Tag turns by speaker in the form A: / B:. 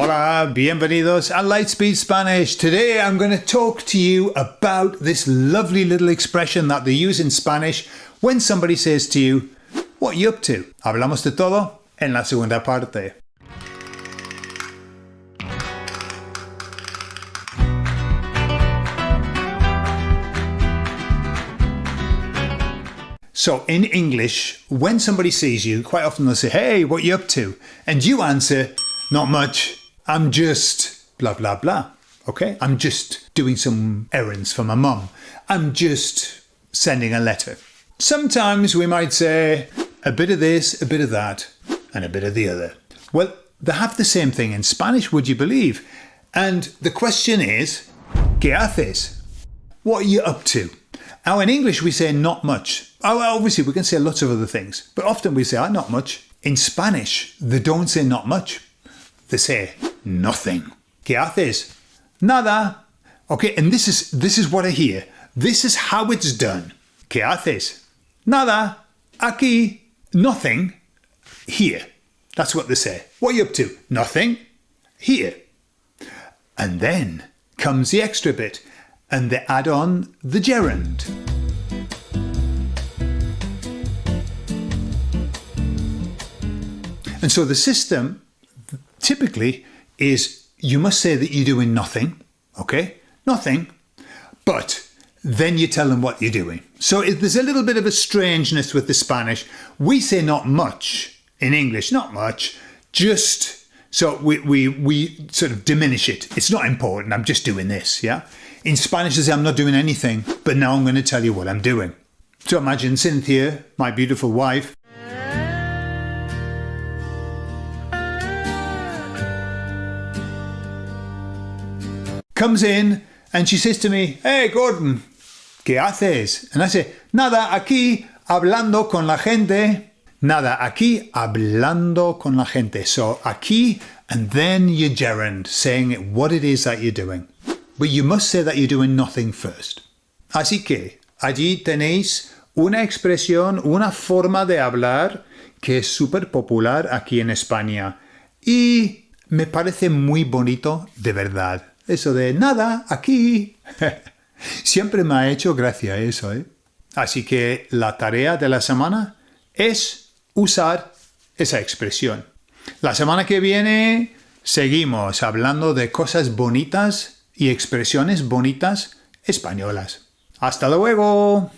A: Hola, bienvenidos a Lightspeed Spanish. Today I'm going to talk to you about this lovely little expression that they use in Spanish when somebody says to you, "What are you up to?" Hablamos de todo en la segunda parte. So in English, when somebody sees you, quite often they'll say, "Hey, what are you up to?" And you answer, "Not much. I'm just blah, blah, blah." Okay? I'm just doing some errands for my mum. I'm just sending a letter. Sometimes we might say a bit of this, a bit of that, and a bit of the other. Well, they have the same thing in Spanish, would you believe? And the question is, ¿qué haces? What are you up to? Now, in English, we say not much. Oh, well, obviously, we can say lots of other things, but often we say, not much. In Spanish, they don't say not much. They say nothing. ¿Qué haces? Nada. Okay, and this is what I hear. This is how it's done. ¿Qué haces? Nada. Aquí. Nothing. Here. That's what they say. What are you up to? Nothing. Here. And then comes the extra bit. And they add on the gerund. And so the system typically is you must say that you're doing nothing, okay? Nothing. But then you tell them what you're doing. So there's a little bit of a strangeness with the Spanish. We say not much in English, not much, just, so we sort of diminish it. It's not important, I'm just doing this, yeah? In Spanish, I say, I'm not doing anything, but now I'm going to tell you what I'm doing. So imagine Cynthia, my beautiful wife, comes in and she says to me, "Hey, Gordon, ¿qué haces?" And I say, "Nada, aquí hablando con la gente." Nada, aquí hablando con la gente. So aquí, and then your gerund, saying what it is that you're doing. But you must say that you're doing nothing first. Así que allí tenéis una expresión, una forma de hablar que es súper popular aquí en España. Y me parece muy bonito de verdad. Eso de nada, aquí. Siempre me ha hecho gracia eso, ¿eh? Así que la tarea de la semana es usar esa expresión. La semana que viene seguimos hablando de cosas bonitas y expresiones bonitas españolas. ¡Hasta luego!